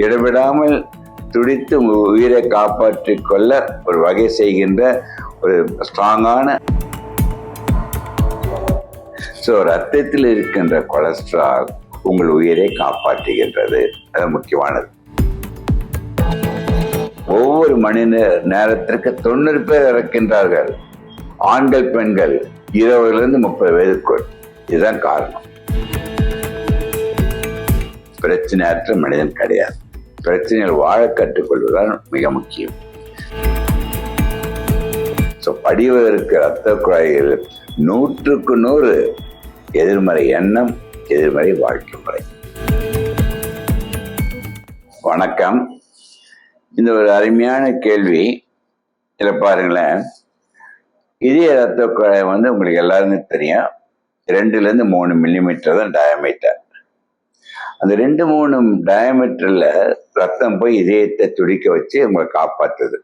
இடைவிடாமல் துடித்து உயிரை காப்பாற்றிக் கொள்ள ஒரு வகை செய்கின்ற ஒரு ஸ்ட்ராங்கான ரத்தத்தில் இருக்கின்ற கொலஸ்ட்ரால் உங்கள் உயிரை காப்பாற்றுகின்றது. அது முக்கியமானது. ஒவ்வொரு மணி நேரத்திற்கு 90 பேர் இறக்கின்றார்கள், ஆண்கள் பெண்கள் 20 to 30 வயதுக்குள். இதுதான் காரணம். பிரச்சனையற்ற மனிதன் கிடையாது. பிரச்சனைகள் வாழ கற்றுக்கொள்வதுதான் மிக முக்கியம். படிவதற்கு ரத்த குழாய்கள் 100க்கு 100 எதிர்மறை எண்ணம், எதிர்மறை வாழ்க்கை முறை. வணக்கம். இந்த ஒரு அருமையான கேள்வி. இதில் பாருங்களேன், இதய ரத்த குழாய் உங்களுக்கு எல்லாருமே தெரியும், 2 to 3 மில்லிமீட்டர் தான் டயாமீட்டர். அந்த 2-3 டயாமீட்டர்ல ரத்தம் போய் இதயத்தை துடிக்க வச்சு உங்களை காப்பாற்றுது.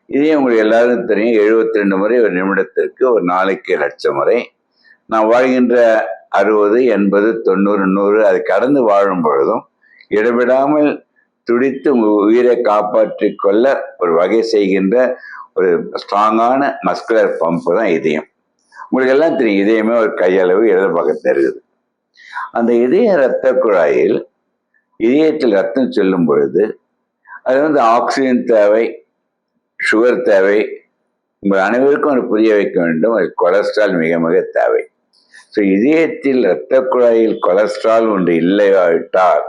இதயம் உங்களுக்கு எல்லாரும் தெரியும், 72 முறை ஒரு நிமிடத்திற்கு, ஒரு நாளைக்கு 1,00,000 முறை. நான் வாழ்கின்ற 60, 80, 90, 100 அதை கடந்து வாழும் பொழுதும் இடைவிடாமல் துடித்து உயிரை காப்பாற்றிக் கொள்ள ஒரு வகை செய்கின்ற ஒரு ஸ்ட்ராங்கான மஸ்குலர் பம்ப் தான் இதயம். உங்களுக்கு எல்லாம் தெரியும், இதயமே ஒரு கையளவு இடது பக்கத்தில் இருக்குது. அந்த இதய இரத்த குழாயில் இதயத்தில் ரத்தம் செல்லும் பொழுது அது ஆக்சிஜன் தேவை, சுகர் தேவை. உங்கள் அனைவருக்கும் அது புரிய வைக்க வேண்டும், அது கொலஸ்ட்ரால் மிக மிக தேவை. இதயத்தில் இரத்த குழாயில் கொலஸ்ட்ரால் ஒன்று இல்லையாவிட்டால்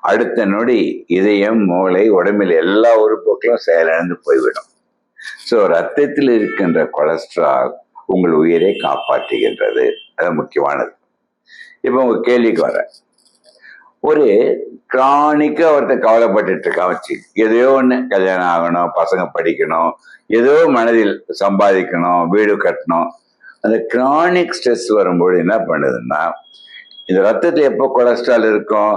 அடுத்த நொடி இதயம், மூளை, உடம்பில் எல்லா உறுப்புகளும் செயலிழந்து போய்விடும். ரத்தத்தில் இருக்கின்ற கொலஸ்ட்ரால் உங்கள் உயிரை காப்பாற்றுகின்றது. அது முக்கியமானது. இப்போ உங்க கேள்விக்கு வர, ஒரு கிரானிக்கா ஒருத்தர் கவலைப்பட்டு இருக்கான் வச்சு, எதையோ ஒண்ணு, கல்யாணம் ஆகணும், பசங்க படிக்கணும், ஏதோ மனதில் சம்பாதிக்கணும், வீடு கட்டணும். அந்த கிரானிக் ஸ்ட்ரெஸ் வரும்போது என்ன பண்ணுதுன்னா, இந்த ரத்தத்தில் எப்போ கொலஸ்ட்ரால் இருக்கும்,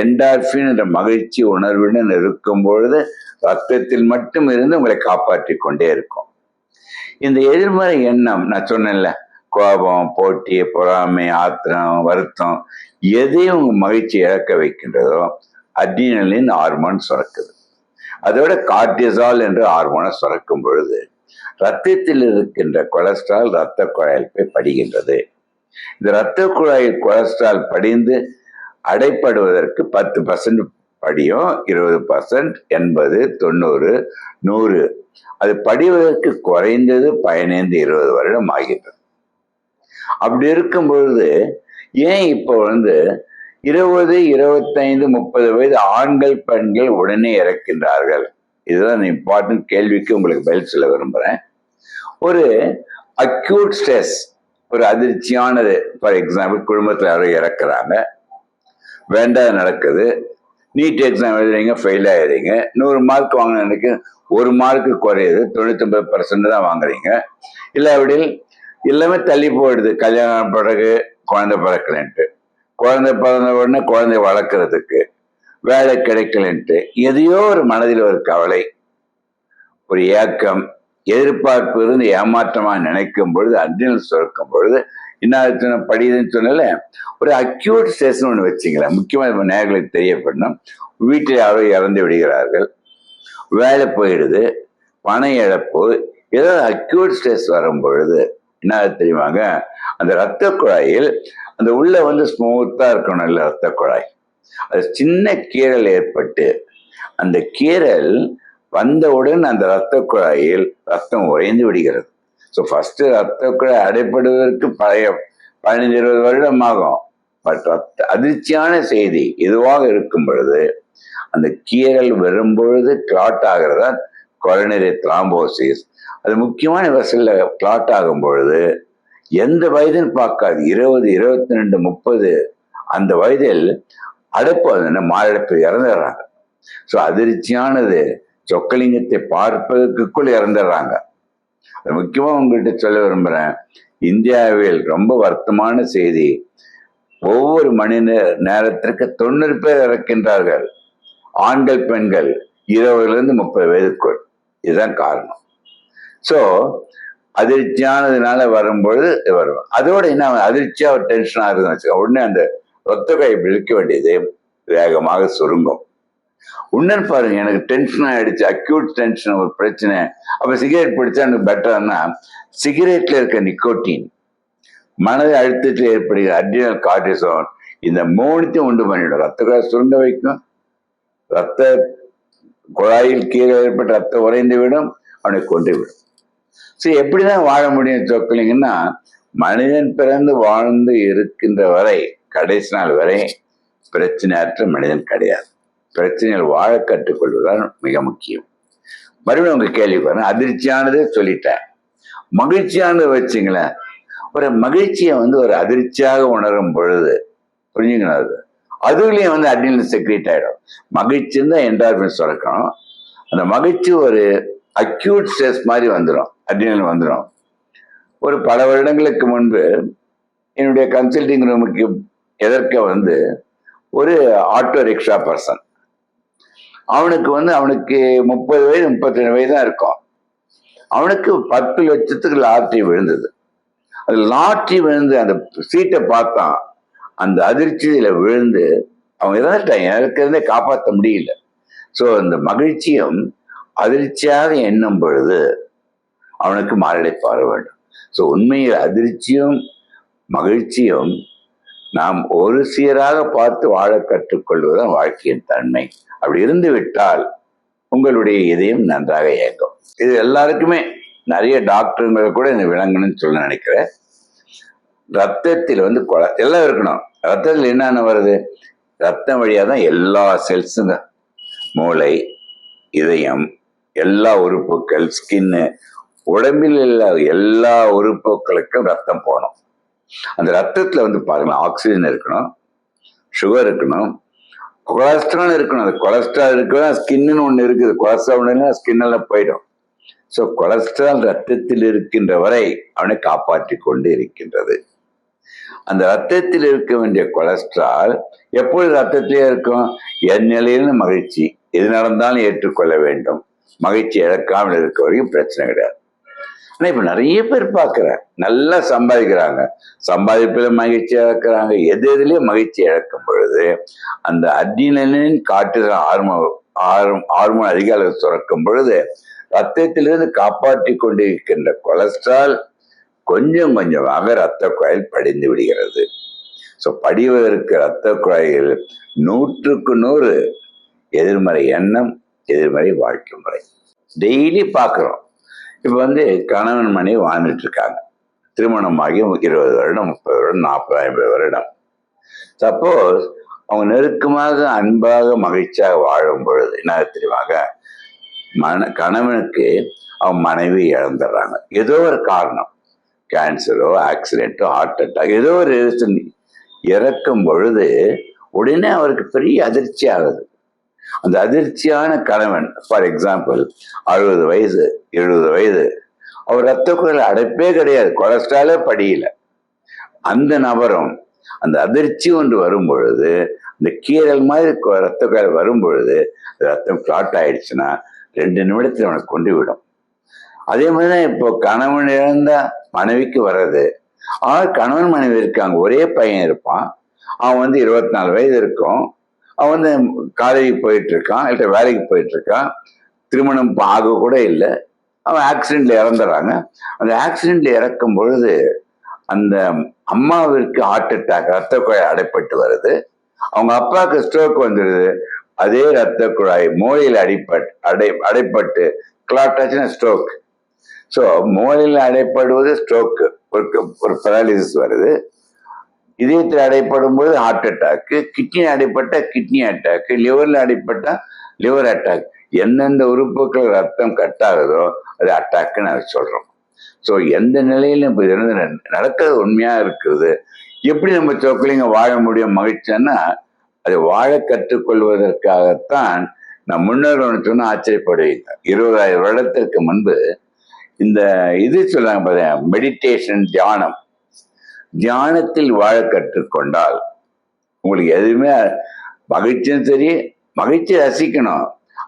என்டார்பின் என்ற மகிழ்ச்சி உணர்வுடன் இருக்கும் பொழுது ரத்தத்தில் மட்டும் இருந்து உங்களை காப்பாற்றி கொண்டே இருக்கும். இந்த எதிர்மறை எண்ணம், நான் சொன்னேன்ல, கோபம், போட்டி, பொறாமை, ஆத்திரம், வருத்தம், எதையும் உங்க மகிழ்ச்சி இழக்க வைக்கின்றதோ அட்ரினலின் ஹார்மோன் சுரக்குது. அதோட கார்டிசால் என்ற ஹார்மோனை சுரக்கும் பொழுது ரத்தத்தில் இருக்கின்ற கொலஸ்ட்ரால் ரத்த குழாயில் போய் படிகின்றது. இந்த ரத்த குழாயில் கொலஸ்ட்ரால் படிந்து அடைப்படுவதற்கு 10% படியும், 20%, 80, 90, 100 அது படிவதற்கு குறைந்தது 15-20 வருடம் ஆகின்றது. அப்படி இருக்கும் பொழுது ஏன் இப்போ 20, 25, 30 வயது ஆண்கள் பெண்கள் உடனே இறக்கின்றார்கள்? இதுதான் இம்பார்ட்டன்ட் கேள்விக்கு உங்களுக்கு பதில் சொல்ல விரும்புறேன். ஒரு அக்யூட் ஸ்ட்ரெஸ், ஒரு அதிர்ச்சியானது. ஃபார் எக்ஸாம்பிள், குடும்பத்தில் யாரும் இறக்குறாங்க, வேண்டாம் நடக்குது, நீட் எக்ஸாம் எழுதுறீங்க, ஃபெயில் ஆயிடுறீங்க, 100 மார்க் வாங்கினதுக்கு 1 மார்க்கு குறையுது, 99% தான் வாங்குறீங்க. இல்லை அப்படி எல்லாமே தள்ளி போயிடுது. கல்யாணம் பிறகு குழந்தை பிறக்கலன்ட்டு, குழந்தை பிறந்த உடனே குழந்தை வளர்க்கறதுக்கு வேலை கிடைக்கலன்ட்டு, எதையோ ஒரு மனதில் ஒரு கவலை, ஒரு ஏக்கம், எதிர்பார்ப்பு இருந்து ஏமாற்றமா நினைக்கும் பொழுது, அட்ரினல் சுரக்கும் பொழுது என்ன படியுதுன்னு சொன்னால ஒரு அக்யூட் ஸ்ட்ரெஸ் ஒன்று வச்சுங்களேன். முக்கியமாக நேர்களுக்கு தெரியப்படணும், வீட்டில் யாரோ இறந்து விடுகிறார்கள், வேலை போயிடுது, பண இழப்பு, ஏதாவது அக்யூட் ஸ்ட்ரெஸ் வரும் பொழுது என்ன தெரியுமாங்க, அந்த ரத்த குழாயில் அந்த உள்ள ஸ்மூத்தா இருக்கணும், இல்லை ரத்த குழாய், அது சின்ன கீறல் ஏற்பட்டு அந்த கீறல் வந்தவுடன் அந்த ரத்த குழாயில் ரத்தம் உறைந்து விடுகிறது. ஃபர்ஸ்ட் ரத்த குழாய் அடைப்படுவதற்கு 15-20 வருடம் ஆகும். பட் அதிர்ச்சியான செய்தி எதுவாக இருக்கும் பொழுது அந்த கீறல் வரும்பொழுது கிளாட் ஆகிறதா கொரோனரி த்ராம்போசிஸ். அது முக்கியமான வெசல்ல கிளாட் ஆகும் பொழுது எந்த வயதுன்னு பார்க்காது, 20, 22, 30 அந்த வயதில் அடைப்பு மாரடைப்பு இறந்துடுறாங்க. அதிர்ச்சியானது, சொக்கலிங்கத்தை பார்ப்பதற்குள் இறந்துடுறாங்க. அது முக்கியமா உங்கள்கிட்ட சொல்ல விரும்புறேன், இந்தியாவில் ரொம்ப வருத்தமான செய்தி, ஒவ்வொரு மணி நேரத்திற்கு 90 பேர் இறக்கின்றார்கள், ஆண்கள் பெண்கள் 20 to 30 வயதுக்குள். இதுதான் காரணம். அதிர்ச்சியானதுனால வரும்பொழுது வரும். அதோட என்ன, அதிர்ச்சியா ஒரு டென்ஷன் ஆகுதுன்னு வச்சுக்கோங்க, உடனே அந்த ரத்த குழாய் விழிக்க வேண்டியது வேகமாக சுருங்கும். உன்னன்னு பாருங்க, எனக்கு டென்ஷன் ஆயிடுச்சு, அக்யூட் டென்ஷன், ஒரு பிரச்சனை, அப்ப சிகரெட் பிடிச்சா எனக்கு பெட்டர்னா, சிகரெட்ல இருக்க நிக்கோட்டின் மனதை அழுத்தத்தில் ஏற்படுகிற அட்ரினல் கார்டிசோன் இந்த மூணுத்தையும் உண்டு பண்ணிடும். ரத்த குழாய் சுருங்க வைக்கும், ரத்த குழாயில் கீழே ஏற்பட்ட ரத்த உறைந்து விடும், அவனை கொண்டு விடும். சரி, எப்படிதான் வாழ முடியும் சொக்கலிங்கன்னா, மனிதன் பிறந்து வாழ்ந்து இருக்கின்ற வரை, கடைசி நாள் வரை பிரச்சனையற்ற மனிதன் கிடையாது. பிரச்சனைகள் வாழ கற்றுக்கொள்வதுதான் மிக முக்கியம். மறுபடியும் உங்க கேள்வி பாருங்க, அதிர்ச்சியானதே சொல்லிட்டேன். மகிழ்ச்சியானது வச்சுங்களேன், ஒரு மகிழ்ச்சியை ஒரு அதிர்ச்சியாக உணரும் பொழுது புரிஞ்சுக்கணும், அதுலயும் அட்ரினல் செக்ரேட் ஆயிடும். மகிழ்ச்சி தான் என்டார்பின் சுரக்கணும். அந்த மகிழ்ச்சி ஒரு அக்யூட் ஸ்ட்ரெஸ் மாதிரி வந்துடும், அட்ரினல் வந்துடும். ஒரு பல வருடங்களுக்கு முன்பு என்னுடைய கன்சல்டிங் ரூமுக்கு எதற்க ஒரு ஆட்டோ ரிக்ஷா பர்சன், அவனுக்கு அவனுக்கு 30 வயது 32 வயது தான் இருக்கும். அவனுக்கு 10 லட்சத்துக்கு லாட்டரி விழுந்தது. அது லாட்டரி விழுந்து அந்த சீட்டை பார்த்தான், அந்த அதிர்ச்சியில விழுந்து அவன் இறந்துட்டான், எனக்கு இருந்தே காப்பாற்ற முடியல. ஸோ அந்த மகிழ்ச்சியும் அதிர்ச்சியாக எண்ணும் பொழுது அவனுக்கு மாரடைப்பு வர வேண்டும். ஸோ உண்மையில் அதிர்ச்சியும் மகிழ்ச்சியும் நாம் ஒரு சீராக பார்த்து வாழ கற்றுக்கொள்வதுதான் வாழ்க்கையின் தன்மை. அப்படி இருந்து விட்டால் உங்களுடைய இதயம் நன்றாக இயங்கும். இது எல்லாருக்குமே, நிறைய டாக்டருங்களை கூட இந்த விளங்கணும்னு சொல்ல நினைக்கிறேன். ரத்தத்தில் எல்லாம் இருக்கணும். ரத்தத்தில் என்னென்ன வருது? ரத்தம் வழியா தான் எல்லா செல்ஸுங்க, மூளை, இதயம், எல்லா உறுப்புகள், ஸ்கின்னு, உடம்பில் உள்ள எல்லா உறுப்புகளுக்கும் ரத்தம் போகணும். அந்த ரத்தத்துல பாருங்க, ஆக்சிஜன் இருக்கணும், சுகர் இருக்கணும், கொலஸ்ட்ரால் இருக்கணும். அந்த கொலஸ்ட்ரால் இருக்கணும், ஸ்கின்னு ஒண்ணு இருக்குது, கொலஸ்ட்ரால் ஒண்ணு ஸ்கின்ல போயிடும். ஸோ கொலஸ்ட்ரால் ரத்தத்தில் இருக்கின்ற வரை அவனை காப்பாற்றி கொண்டு இருக்கின்றது. அந்த ரத்தத்தில் இருக்க வேண்டிய கொலஸ்ட்ரால் எப்பொழுது ரத்தத்திலே இருக்கும்? என் நிலையில மகிழ்ச்சி, எது நடந்தாலும் ஏற்றுக்கொள்ள வேண்டும், மகிழ்ச்சி இழக்காமல் இருக்க வரைக்கும் பிரச்சனை கிடையாது. ஆனா இப்ப நிறைய பேர் பார்க்கிறேன், நல்லா சம்பாதிக்கிறாங்க, சம்பாதிப்புல மகிழ்ச்சி இழக்கிறாங்க. எதுலயும் மகிழ்ச்சி இழக்கும் பொழுது அந்த அட்ரினலின் கார்டிசால் ஹார்மோன் அதிக அளவு சுரக்கும் பொழுது ரத்தத்திலிருந்து காப்பாற்றி கொண்டிருக்கின்ற கொலஸ்ட்ரால் கொஞ்சம் கொஞ்சமாக இரத்த குழாயில் படிந்து விடுகிறது. ஸோ படிவதற்கு இரத்த குழாயில் 100க்கு 100 எதிர்மறை எண்ணம், எதிர்மறை வாழ்க்கை முறை. டெய்லி பார்க்குறோம். இப்போ கணவன் மனைவி வாழ்ந்துட்டு இருக்காங்க, திருமணமாகி 20 வருடம், 30 வருடம், 40, 50 வருடம். சப்போஸ் அவங்க நெருக்கமாக, அன்பாக, மகிழ்ச்சியாக வாழும் பொழுது என்ன தெரியுமாங்க, கணவனுக்கு அவன் மனைவி இழந்துடுறாங்க. ஏதோ ஒரு காரணம், கேன்சரோ, ஆக்சிடென்ட்டோ, ஹார்ட் அட்டாக், ஏதோ ஒரு இறக்கும் பொழுது உடனே அவருக்கு பெரிய அதிர்ச்சி ஆகுது. அந்த அதிர்ச்சியான கணவன், ஃபார் எக்ஸாம்பிள் 60 வயசு 70 வயது, அவர் ரத்த குழாயில் அடைப்பே கிடையாது, கொலஸ்ட்ராலே படியல. அந்த நபரும் அந்த அதிர்ச்சி ஒன்று வரும் பொழுது, இந்த கீரல் மாதிரி ரத்த குழாயில் வரும் பொழுது ரத்தம் கிளாட் ஆயிடுச்சுன்னா 2 நிமிடத்தில் அவனை கொண்டு விடும். அதே மாதிரிதான் இப்போ கணவன் இழந்த மனைவிக்கு வர்றது. ஆனால் கணவன் மனைவி இருக்காங்க, ஒரே பையன் இருப்பான், அவன் 24 வயது இருக்கும், அவன் காலேஜுக்கு போயிட்டு இருக்கான், இல்லை வேலைக்கு போயிட்டு இருக்கான், திருமணம் ஆக கூட இல்லை, அவன் ஆக்சிடென்ட்ல இறந்துடுறாங்க. அந்த ஆக்சிடென்ட்ல இறக்கும் பொழுது அந்த அம்மாவிற்கு ஹார்ட் அட்டாக், ரத்த குழாய் அடைப்பட்டு வருது, அவங்க அப்பாவுக்கு ஸ்ட்ரோக் வந்துடுது. அதே ரத்த குழாய் மூளையில் அடைப்பட்டு கிளாட் ஆச்சுன்னா ஸ்ட்ரோக். ஸோ மூளையில் அடைப்படுவது ஸ்ட்ரோக்கு, ஒரு பெராலிசிஸ் வருது. இதயத்தில் அடைப்படும் போது ஹார்ட் அட்டாக்கு, கிட்னி அடைப்பட்ட கிட்னி அட்டாக்கு, லிவர்ல அடைப்பட்டா லிவர் அட்டாக். எந்தெந்த உறுப்புகள் ரத்தம் கட் ஆகுதோ அது அட்டாக்குன்னு அதை சொல்றோம். ஸோ எந்த நிலையிலும் இப்போ நடக்கிறது உண்மையா இருக்குது. எப்படி நம்ம சொக்கலிங்க வாழ முடியும் மகிழ்ச்சின்னா, அதை வாழ கற்றுக்கொள்வதற்காகத்தான் நம் முன்னோர்கள் சொன்னா ஆச்சரியப்படுவீங்க. 20,000 வருடத்திற்கு முன்பு இந்த சொல்லாங்க பார்த்தீங்க, மெடிடேஷன், தியானம். தியானத்தில் வாழ கற்றுக்கொண்டால் உங்களுக்கு எதுவுமே மகிழ்ச்சியும் சரி, மகிழ்ச்சி ரசிக்கணும்,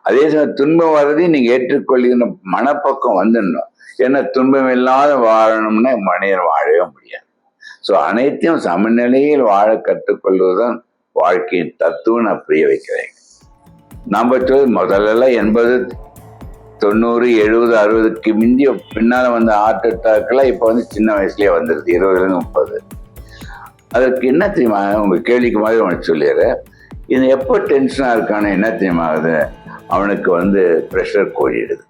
அதே சமயம் துன்பம் வர்றதையும் நீங்க ஏற்றுக்கொள்கிற மனப்பக்கம் வந்துடணும். ஏன்னா துன்பம் இல்லாத வாழணும்னா மனிதன் வாழவே முடியாது. ஸோ அனைத்தையும் சமநிலையில் வாழ கற்றுக்கொள்வதுதான் வாழ்க்கையின் தத்துவம் நான் புரிய வைக்கிறேன். நாம் முதல்ல 80, 90, 70, 60க்கு முந்தைய பின்னால வந்து ஹார்ட் அட்டாக்லாம் இப்போ வந்து சின்ன வயசுலயே வந்துடுது, 20லேருந்து 30. அதற்கு என்ன தெரியுமா, உங்க கேள்விக்கு மாதிரி அவனுக்கு சொல்லிடுறேன். இது எப்போ டென்ஷனாக இருக்கான்னு என்ன தெரியுமா ஆகுது, அவனுக்கு வந்து ப்ரெஷர் கூடிடுது.